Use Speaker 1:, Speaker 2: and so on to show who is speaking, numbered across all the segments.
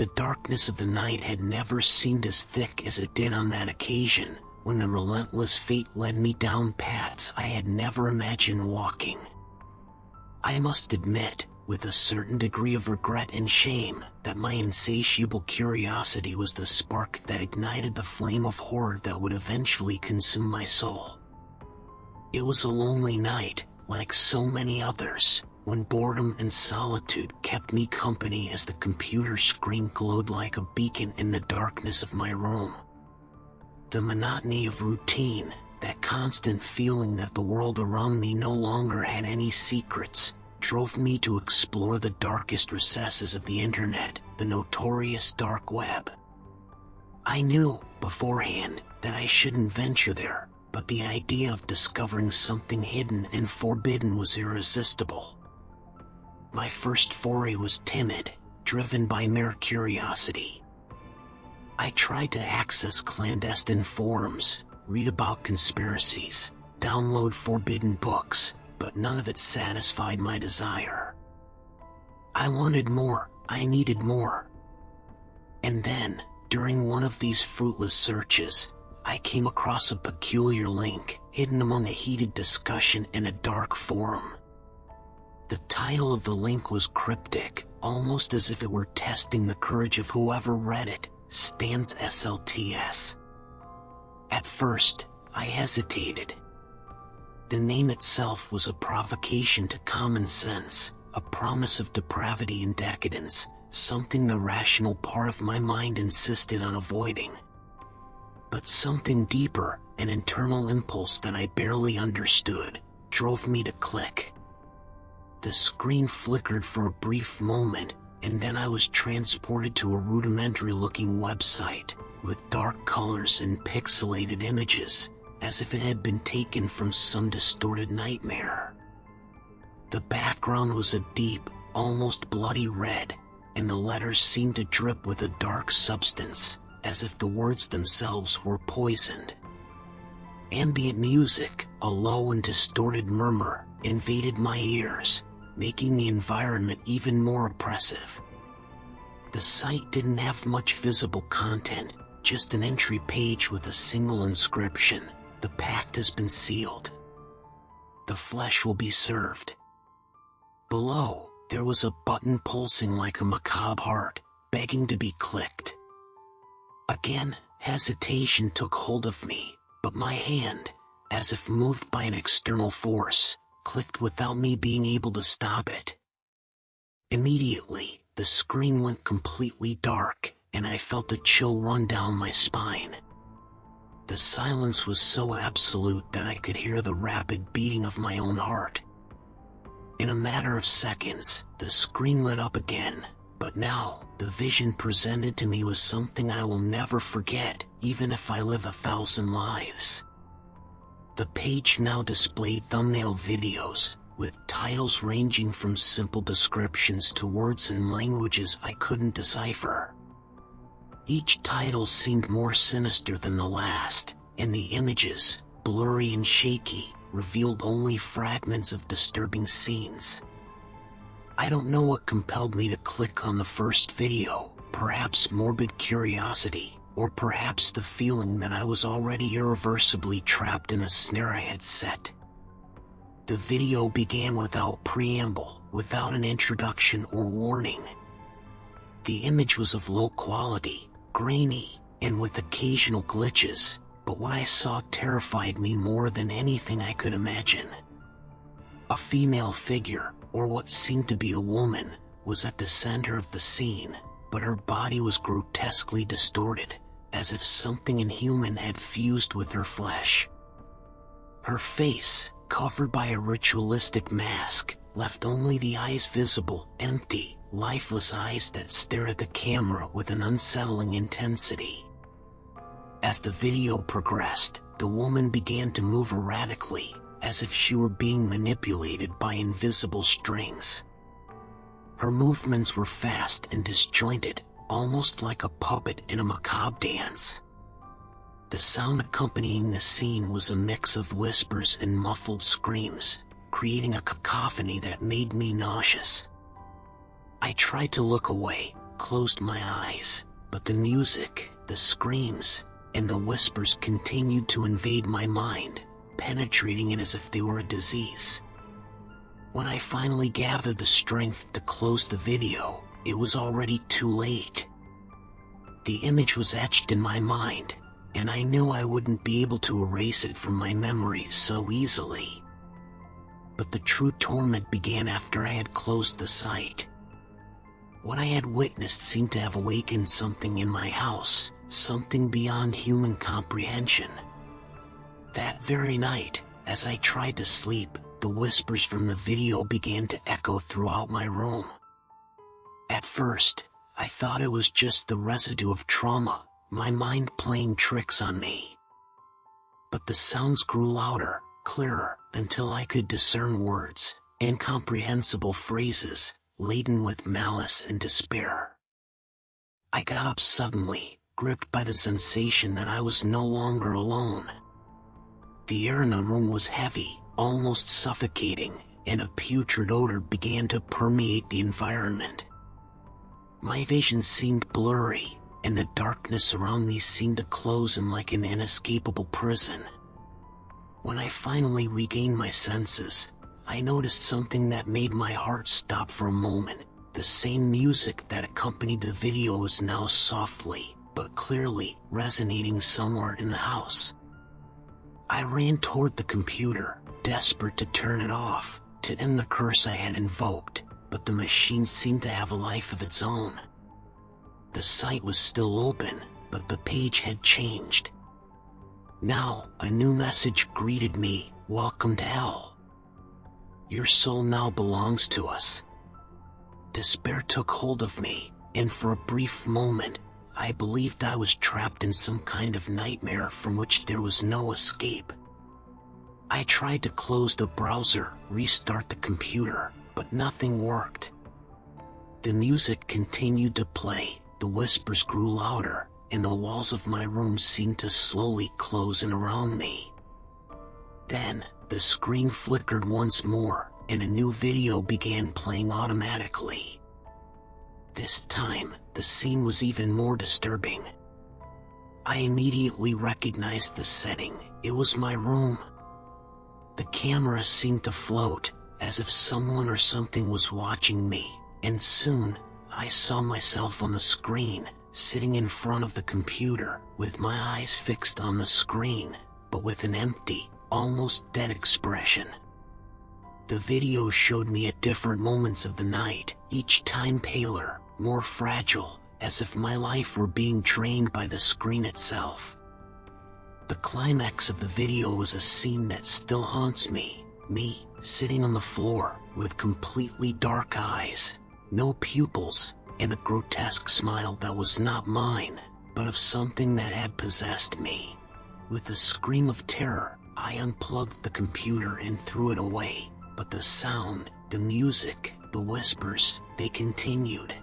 Speaker 1: the darkness of the night had never seemed as thick as it did on that occasion, when the relentless fate led me down paths I had never imagined walking. I must admit, with a certain degree of regret and shame, that my insatiable curiosity was the spark that ignited the flame of horror that would eventually consume my soul. It was a lonely night, like so many others, when boredom and solitude kept me company as the computer screen glowed like a beacon in the darkness of my room. The monotony of routine, that constant feeling that the world around me no longer had any secrets, drove me to explore the darkest recesses of the internet, the notorious dark web. I knew, beforehand, that I shouldn't venture there, but the idea of discovering something hidden and forbidden was irresistible. My first foray was timid, driven by mere curiosity. I tried to access clandestine forums, read about conspiracies, download forbidden books, but none of it satisfied my desire. I wanted more, I needed more. And then, during one of these fruitless searches, I came across a peculiar link, hidden among a heated discussion in a dark forum. The title of the link was cryptic, almost as if it were testing the courage of whoever read it, stands SLTS. At first, I hesitated. The name itself was a provocation to common sense, a promise of depravity and decadence, something the rational part of my mind insisted on avoiding. But something deeper, an internal impulse that I barely understood, drove me to click. The screen flickered for a brief moment, and then I was transported to a rudimentary-looking website, with dark colors and pixelated images, as if it had been taken from some distorted nightmare. The background was a deep, almost bloody red, and the letters seemed to drip with a dark substance, as if the words themselves were poisoned. Ambient music, a low and distorted murmur, invaded my ears, making the environment even more oppressive. The site didn't have much visible content, just an entry page with a single inscription: "The pact has been sealed. The flesh will be served." Below, there was a button pulsing like a macabre heart, begging to be clicked. Again, hesitation took hold of me, but my hand, as if moved by an external force, clicked without me being able to stop it. Immediately, the screen went completely dark, and I felt a chill run down my spine. The silence was so absolute that I could hear the rapid beating of my own heart. In a matter of seconds, the screen lit up again, but now, the vision presented to me was something I will never forget, even if I live 1,000 lives. The page now displayed thumbnail videos, with titles ranging from simple descriptions to words in languages I couldn't decipher. Each title seemed more sinister than the last, and the images, blurry and shaky, revealed only fragments of disturbing scenes. I don't know what compelled me to click on the first video, perhaps morbid curiosity, or perhaps the feeling that I was already irreversibly trapped in a snare I had set. The video began without preamble, without an introduction or warning. The image was of low quality, grainy, and with occasional glitches, but what I saw terrified me more than anything I could imagine. A female figure, or what seemed to be a woman, was at the center of the scene, but her body was grotesquely distorted, as if something inhuman had fused with her flesh. Her face, covered by a ritualistic mask, left only the eyes visible, empty, lifeless eyes that stared at the camera with an unsettling intensity. As the video progressed, the woman began to move erratically, as if she were being manipulated by invisible strings. Her movements were fast and disjointed, almost like a puppet in a macabre dance. The sound accompanying the scene was a mix of whispers and muffled screams, creating a cacophony that made me nauseous. I tried to look away, closed my eyes, but the music, the screams, and the whispers continued to invade my mind, penetrating it as if they were a disease. When I finally gathered the strength to close the video, it was already too late. The image was etched in my mind, and I knew I wouldn't be able to erase it from my memory so easily. But the true torment began after I had closed the site. What I had witnessed seemed to have awakened something in my house, something beyond human comprehension. That very night, as I tried to sleep, the whispers from the video began to echo throughout my room. At first, I thought it was just the residue of trauma, my mind playing tricks on me. But the sounds grew louder, clearer, until I could discern words, incomprehensible phrases, laden with malice and despair. I got up suddenly, gripped by the sensation that I was no longer alone. The air in the room was heavy, almost suffocating, and a putrid odor began to permeate the environment. My vision seemed blurry, and the darkness around me seemed to close in like an inescapable prison. When I finally regained my senses, I noticed something that made my heart stop for a moment. The same music that accompanied the video was now softly, but clearly, resonating somewhere in the house. I ran toward the computer, desperate to turn it off, to end the curse I had invoked, but the machine seemed to have a life of its own. The site was still open, but the page had changed. Now, a new message greeted me: "Welcome to hell. Your soul now belongs to us." Despair took hold of me, and for a brief moment, I believed I was trapped in some kind of nightmare from which there was no escape. I tried to close the browser, restart the computer, but nothing worked. The music continued to play, the whispers grew louder, and the walls of my room seemed to slowly close in around me. Then, the screen flickered once more, and a new video began playing automatically. This time, the scene was even more disturbing. I immediately recognized the setting. It was my room. The camera seemed to float, as if someone or something was watching me, and soon, I saw myself on the screen, sitting in front of the computer, with my eyes fixed on the screen, but with an empty, almost dead expression. The video showed me at different moments of the night, each time paler, more fragile, as if my life were being drained by the screen itself. The climax of the video was a scene that still haunts me sitting on the floor, with completely dark eyes, no pupils, and a grotesque smile that was not mine, but of something that had possessed me. With a scream of terror, I unplugged the computer and threw it away, but the sound, the music, the whispers, they continued.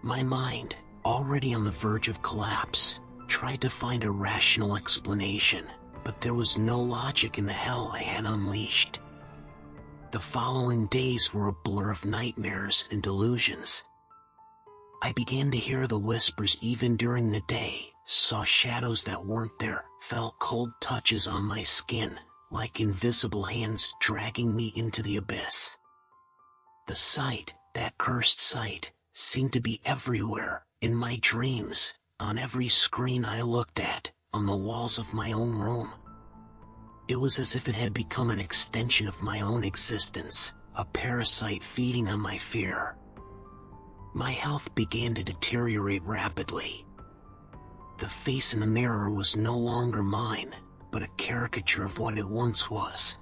Speaker 1: My mind, already on the verge of collapse, tried to find a rational explanation, but there was no logic in the hell I had unleashed. The following days were a blur of nightmares and delusions. I began to hear the whispers even during the day, saw shadows that weren't there, felt cold touches on my skin, like invisible hands dragging me into the abyss. The site, that cursed site, seemed to be everywhere, in my dreams, on every screen I looked at, on the walls of my own room. It was as if it had become an extension of my own existence, a parasite feeding on my fear. My health began to deteriorate rapidly. The face in the mirror was no longer mine, but a caricature of what it once was.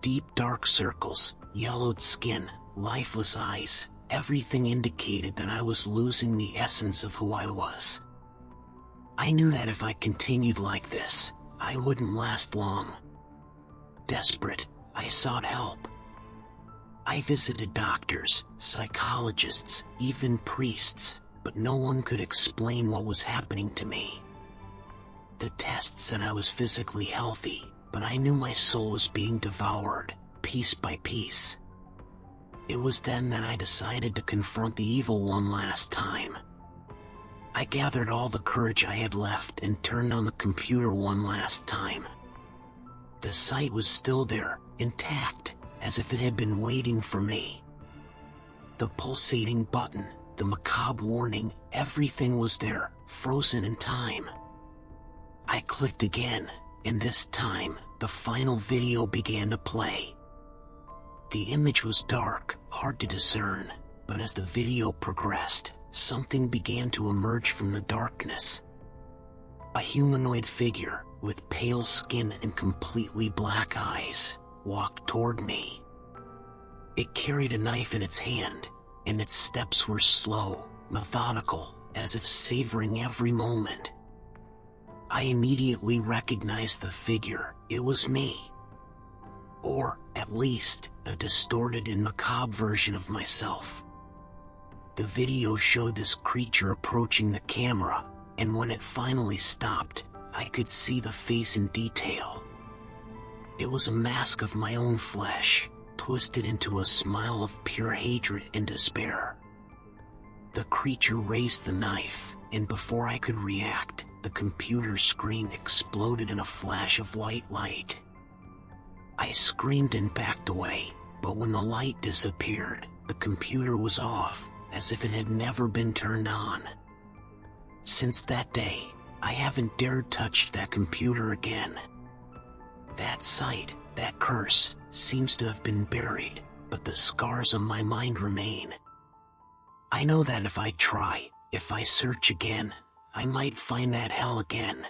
Speaker 1: Deep dark circles, yellowed skin, lifeless eyes, everything indicated that I was losing the essence of who I was. I knew that if I continued like this, I wouldn't last long. Desperate, I sought help. I visited doctors, psychologists, even priests, but no one could explain what was happening to me. The tests said I was physically healthy, but I knew my soul was being devoured, piece by piece. It was then that I decided to confront the evil one last time. I gathered all the courage I had left and turned on the computer one last time. The site was still there, intact, as if it had been waiting for me. The pulsating button, the macabre warning, everything was there, frozen in time. I clicked again, and this time, the final video began to play. The image was dark, hard to discern, but as the video progressed, something began to emerge from the darkness. A humanoid figure, with pale skin and completely black eyes, walked toward me. It carried a knife in its hand, and its steps were slow, methodical, as if savoring every moment. I immediately recognized the figure. It was me. Or, at least, a distorted and macabre version of myself. The video showed this creature approaching the camera, and when it finally stopped, I could see the face in detail. It was a mask of my own flesh, twisted into a smile of pure hatred and despair. The creature raised the knife, and before I could react, the computer screen exploded in a flash of white light. I screamed and backed away, but when the light disappeared, the computer was off, as if it had never been turned on. Since that day, I haven't dared touch that computer again. That site, that curse, seems to have been buried, but the scars on my mind remain. I know that if I try, if I search again, I might find that hell again.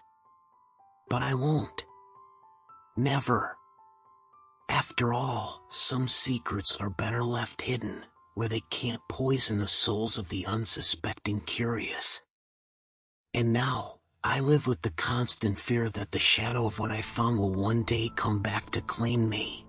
Speaker 1: But I won't. Never. After all, some secrets are better left hidden, where they can't poison the souls of the unsuspecting curious. And now, I live with the constant fear that the shadow of what I found will one day come back to claim me.